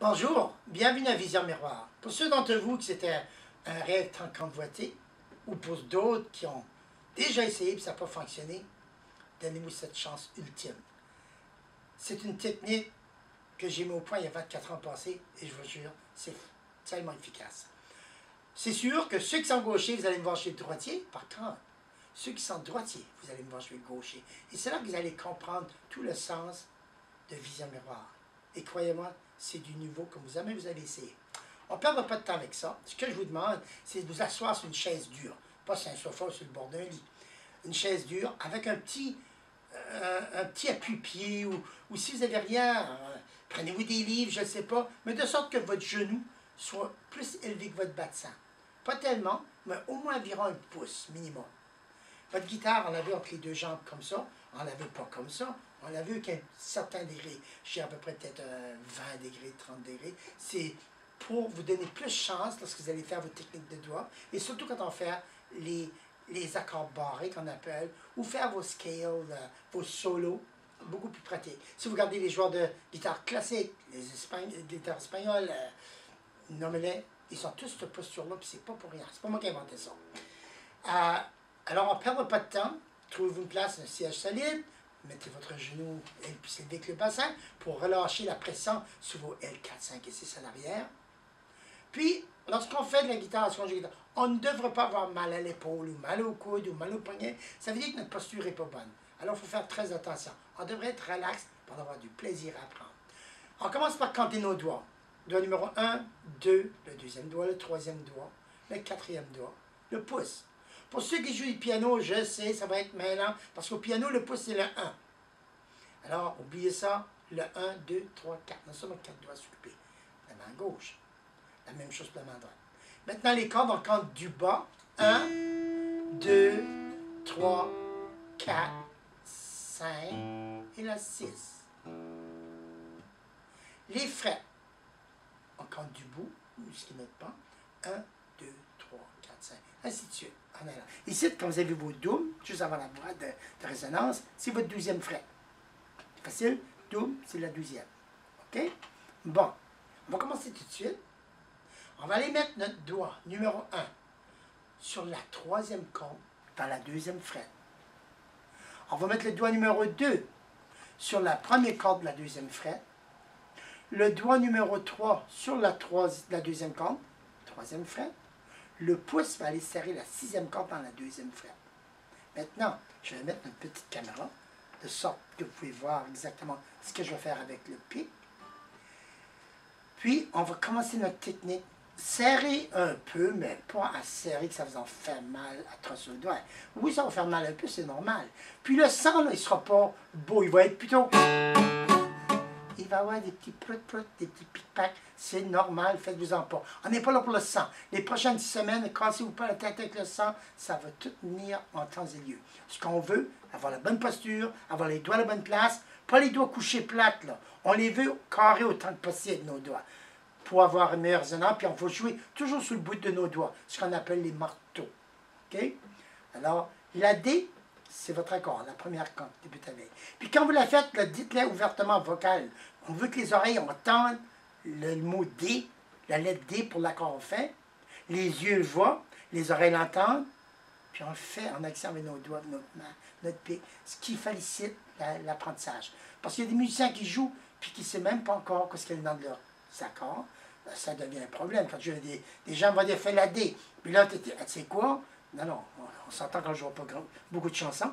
Bonjour, bienvenue à Vision Miroir. Pour ceux d'entre vous qui c'était un rêve tant convoité, ou pour d'autres qui ont déjà essayé et ça n'a pas fonctionné, donnez-vous cette chance ultime. C'est une technique que j'ai mis au point il y a 24 ans passés et je vous jure, c'est tellement efficace. C'est sûr que ceux qui sont gauchers, vous allez me voir chez le droitier. Par contre, ceux qui sont droitiers, vous allez me voir chez le gaucher. Et c'est là que vous allez comprendre tout le sens de Vision Miroir. Et croyez-moi, c'est du nouveau comme jamais vous avez essayé. On ne perdra pas de temps avec ça. Ce que je vous demande, c'est de vous asseoir sur une chaise dure. Pas sur un sofa ou sur le bord d'un lit. Une chaise dure avec un petit appui-pied ou si vous n'avez rien, prenez-vous des livres, je ne sais pas, mais de sorte que votre genou soit plus élevé que votre bas de sang. Pas tellement, mais au moins environ un pouce minimum. Votre guitare, on l'avait entre les deux jambes comme ça. On l'avait pas comme ça. On l'a vu qu'à un certain degré, j'ai à peu près peut-être 20 degrés, 30 degrés. C'est pour vous donner plus de chance lorsque vous allez faire vos techniques de doigts. Et surtout quand on fait les accords barrés qu'on appelle, ou faire vos scales, vos solos, beaucoup plus pratique. Si vous regardez les joueurs de guitare classique, les guitares espagnoles, nommez-les, ils sont tous cette posture-là, puis c'est pas pour rien. C'est pas moi qui ai inventé ça. Alors, on ne perdra pas de temps. Trouvez-vous une place, un siège solide. Mettez votre genou et puis c'est avec le bassin pour relâcher la pression sur vos L4, 5 et 6 à l'arrière. Puis, lorsqu'on fait de la guitare, on ne devrait pas avoir mal à l'épaule ou mal au coude ou mal au poignet. Ça veut dire que notre posture n'est pas bonne. Alors, il faut faire très attention. On devrait être relax pour avoir du plaisir à apprendre. On commence par compter nos doigts. Doigt numéro 1, 2, le deuxième doigt, le troisième doigt, le quatrième doigt, le pouce. Pour ceux qui jouent du piano, je sais, ça va être mêlant, parce qu'au piano, le pouce, c'est le 1. Alors, oubliez ça, le 1, 2, 3, 4. Nous sommes 4 doigts sur le pied. La main gauche. La même chose pour la main droite. Maintenant, les cordes, on compte du bas. 1, 2, 3, 4, 5 et la 6. Les frettes, on compte du bout, jusqu'à notre pas. 1, 2, 3, 4, 5, ainsi de suite. Ici, quand vous avez vos doubles, juste avant la boîte de résonance, c'est votre 12e fret. C'est facile, double, c'est la 12e. OK? Bon, on va commencer tout de suite. On va aller mettre notre doigt numéro 1 sur la 3e corde dans la 2e fret. On va mettre le doigt numéro 2 sur la 1re corde de la 2e fret. Le doigt numéro 3 sur la 2e corde, 3e fret. Le pouce va aller serrer la 6e corde dans la 2e fret. Maintenant, je vais mettre une petite caméra, de sorte que vous pouvez voir exactement ce que je vais faire avec le pic. Puis, on va commencer notre technique. Serrer un peu, mais pas à serrer que ça vous en fait mal à trosser le doigt. Oui, ça va faire mal un peu, c'est normal. Puis le sang, là, il ne sera pas beau, il va être plutôt... Il va y avoir des petits prout-prout, des petits pic-pac. C'est normal, faites-vous-en pas. On n'est pas là pour le sang. Les prochaines semaines, cassez-vous pas la tête avec le sang, ça va tout venir en temps et lieu. Ce qu'on veut, avoir la bonne posture, avoir les doigts à la bonne place, pas les doigts couchés plates, là. On les veut carrés autant que possible, nos doigts, pour avoir un meilleur résonance, puis on va jouer toujours sur le bout de nos doigts, ce qu'on appelle les marteaux. OK? Alors, la D, c'est votre accord, la première corde, début avec. Puis quand vous la faites, dites-la ouvertement vocal. On veut que les oreilles entendent le mot D, la lettre D pour l'accord fait. Les yeux le voient, les oreilles l'entendent. Puis on le fait en action avec nos doigts, notre main, notre pied, ce qui félicite l'apprentissage. Parce qu'il y a des musiciens qui jouent, puis qui ne savent même pas encore ce qu'il y a dans leurs accords. Ça devient un problème. Quand je des gens vont dire, fais la D. Puis là, tu sais quoi? Non, on s'entend quand je ne joue pas beaucoup de chansons.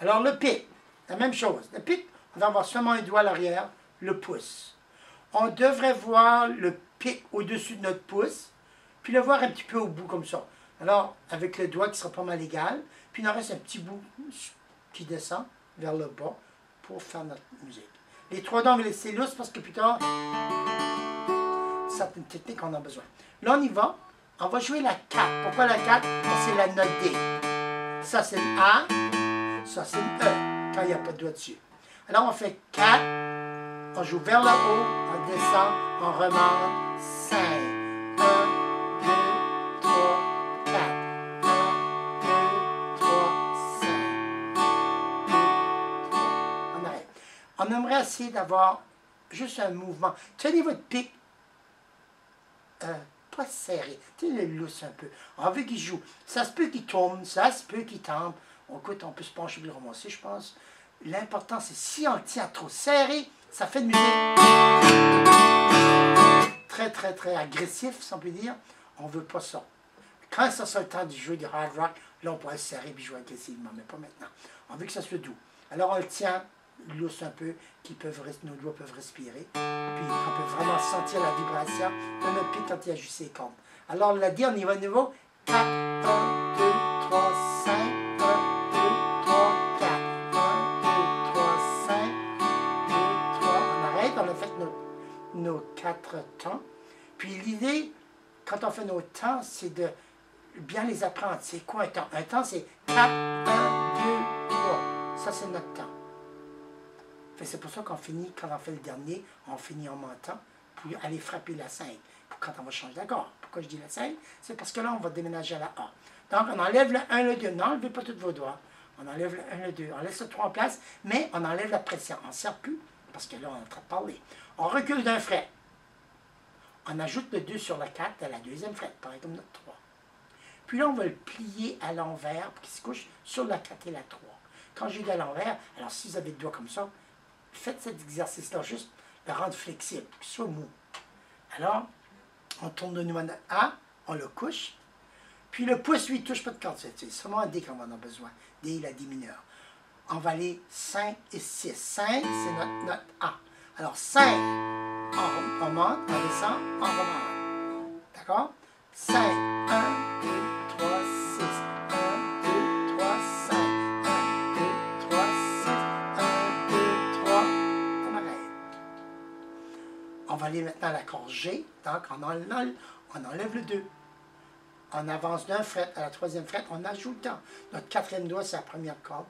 Alors, le pic, la même chose. Le pic, on va avoir seulement un doigt à l'arrière, le pouce. On devrait voir le pic au-dessus de notre pouce, puis le voir un petit peu au bout comme ça. Alors, avec le doigt qui sera pas mal égal, puis il en reste un petit bout qui descend vers le bas pour faire notre musique. Les 3 dents, on va laisser lousses parce que plus tard, c'est une technique qu'on a besoin. Là, on y va. On va jouer la 4. Pourquoi la 4? Parce que c'est la note D. Ça, c'est le A. Ça, c'est le E, quand il n'y a pas de doigt dessus. Alors, on fait 4. On joue vers le haut. On descend. On remonte. 5. 1, 2, 3, 4. 1, 2, 3, 5. 2, 3. On arrête. On aimerait essayer d'avoir juste un mouvement. Tenez votre pic pas serré. Tu sais, le lousse un peu. On veut qu'il joue. Ça se peut qu'il tourne, ça se peut qu'il tombe. Écoute, on peut se pencher et le ramasser, je pense. L'important, c'est si on le tient trop serré, ça fait de musique très, très, très agressif, si on peut dire. On ne veut pas ça. Quand ça sera le temps de jouer du hard rock, là, on pourrait se serrer et jouer agressivement, mais pas maintenant. On veut que ça soit doux. Alors, on le tient, lousse un peu, nos doigts peuvent respirer. Puis, on peut vraiment sentir la vibration de notre pied quand il ajuste ses cordes. Alors, on l'a dit, on y va à nouveau. 4, 1, 2, 3, 5, 1, 2, 3, 4. 1, 2, 3, 5, 2, 3. On arrête, on a fait nos 4 temps. Puis, l'idée, quand on fait nos temps, c'est de bien les apprendre. C'est quoi un temps? Un temps, c'est 4, 1, 2, 3. Ça, c'est notre temps. C'est pour ça qu'on finit, quand on fait le dernier, on finit en montant pour aller frapper la 5. Quand on va changer d'accord. Pourquoi je dis la 5? C'est parce que là, on va déménager à la A. Donc, on enlève le 1, le 2. N'enlevez pas tous vos doigts. On enlève le 1, le 2. On laisse le 3 en place, mais on enlève la pression. On ne serre plus, parce que là, on est en train de parler. On recule d'un fret. On ajoute le 2 sur la 4 à la deuxième fret, pareil comme notre 3. Puis là, on va le plier à l'envers pour qu'il se couche sur la 4 et la 3. Quand je dis à l'envers, alors si vous avez le doigt comme ça, faites cet exercice-là, juste le rendre flexible, qu'il soit mou. Alors, on tourne de nouveau à A, on le couche, puis le pouce, lui, ne touche pas de corde, c'est seulement un D qu'on va en avoir besoin, D, la D mineur. On va aller 5 et 6. 5, c'est notre A. Alors, 5, on monte, on descend, on remonte. D'accord? 5, 1, 2, 3, 6, 1, 2, 3, 5, 1, 2, 3, 6, 1, 2, 3, on arrête. On va aller maintenant à l'accord G, donc on enlève le 2. On avance d'un fret à la troisième fret, on ajoute notre quatrième doigt sur la première corde,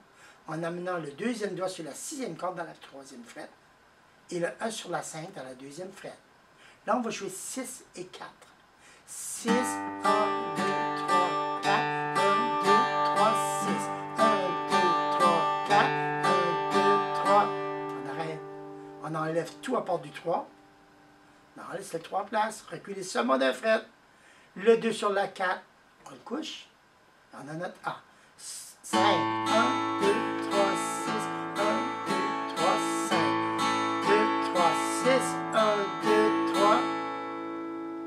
en amenant le deuxième doigt sur la sixième corde dans la troisième fret, et le 1 sur la 5 dans la deuxième fret. Là, on va jouer 6 et 4. 6, 1, 2, 3, 4, 1, 2, 3, 6, 1, 2, 3, 4, 1, 2, 3. On arrête. On enlève tout à part du 3. On laisse le 3 en place. Reculez seulement d'un fret. Le 2 sur la 4, on le couche. On a notre A. 5, 1, 2, 3, 6, 1, 2, 3, 5, 2, 3, 6, 1, 2, 3.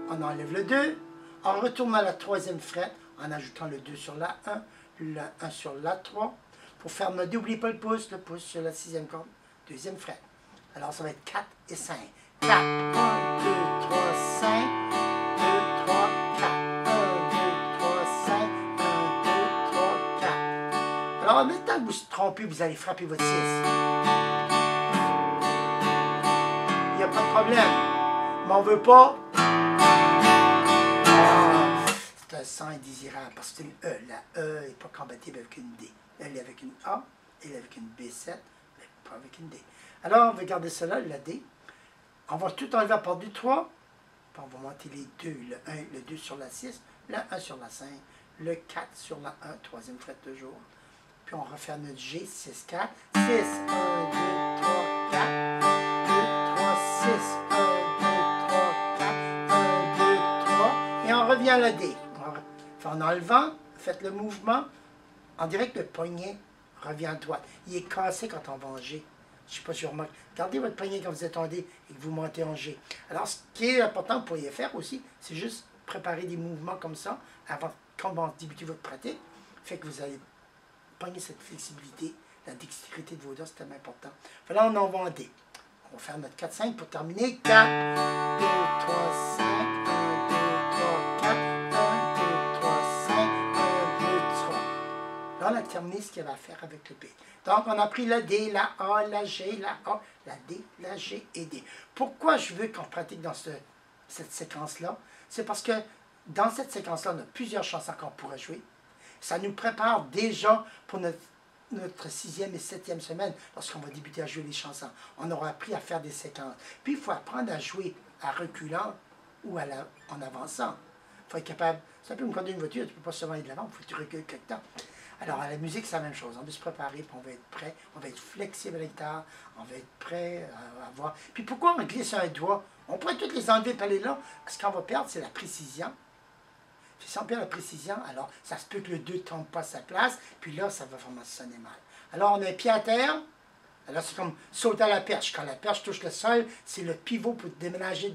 On enlève le 2. On retourne à la troisième fret en ajoutant le 2 sur la 1, le 1 sur la 3. Pour faire notre, n'oubliez pas le pouce sur la sixième corde, deuxième fret. Alors ça va être 4 et 5. 4, 1, 2, 3, 5, 2, 3, 4, 1, 2, 3, 5, 1, 2, 3, 4. Alors, en même temps que vous vous trompez, vous allez frapper votre 6. Il n'y a pas de problème. Mais on ne veut pas. C'est un son indésirable parce que c'est une E. La E n'est pas compatible avec une D. Elle est avec une A, elle est avec une B7, mais pas avec une D. Alors, on va garder cela, la D. On va tout enlever à part du 3. Puis on va monter les 2, le 1, le 2 sur la 6, le 1 sur la 5, le 4 sur la 1, troisième fret toujours. Puis on refait notre G, 6, 4, 6, 1, 2, 3, 4, 2, 3, 6, 1, 2, 3, 4, 1, 2, 3, et on revient à la D. En enlevant, faites le mouvement, on dirait que le poignet revient à droite. Il est cassé quand on va en G. Je ne sais pas si vous remarquez. Gardez votre poignet quand vous êtes en D et que vous montez en G. Alors, ce qui est important, vous pourriez faire aussi, c'est juste préparer des mouvements comme ça avant, quand vous débutez votre pratique. Fait que vous allez pogner cette flexibilité, la dextérité de vos doigts, c'est tellement important. Là, on en va en D. On va faire notre 4-5 pour terminer. 4, 2, 3, 5, 1, 2, 3, 4, 1, 2, 3, 5, 1, 2, 3. Là, on a terminé ce qu'il y avait à faire avec le B. Donc, on a pris la D, la A, la G, la A, la D, la G et D. Pourquoi je veux qu'on pratique dans cette séquence-là? C'est parce que dans cette séquence-là, on a plusieurs chansons qu'on pourrait jouer. Ça nous prépare déjà pour notre 6e et 7e semaine, lorsqu'on va débuter à jouer les chansons. On aura appris à faire des séquences. Puis, il faut apprendre à jouer à reculant ou en avançant. Il faut être capable. C'est un peu comme conduire une voiture, tu ne peux pas seulement aller de l'avant, il faut que tu recules quelque temps. Alors, à la musique, c'est la même chose. On veut se préparer, puis on va être prêt, on va être flexible à la guitare, on va se préparer, puis on va être prêt, on va être flexible à la guitare, on va être prêt à avoir... Puis pourquoi on glisse un doigt? On pourrait toutes les enlever par les là. Ce qu'on va perdre, c'est la précision. Puis si on perd la précision, alors ça se peut que le 2 ne tombe pas à sa place, puis là, ça va vraiment sonner mal. Alors, on a un pied à terre. Alors, c'est comme sauter à la perche. Quand la perche touche le sol, c'est le pivot pour déménager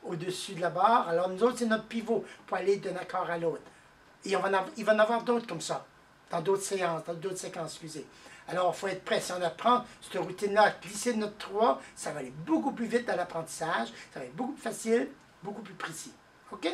au-dessus de la barre. Alors, nous autres, c'est notre pivot pour aller d'un accord à l'autre. Et il va en avoir d'autres comme ça, dans d'autres séances, dans d'autres séquences, excusez. Alors, il faut être prêt. Si on apprend cette routine-là, glisser de notre 3, ça va aller beaucoup plus vite dans l'apprentissage, ça va être beaucoup plus facile, beaucoup plus précis. OK?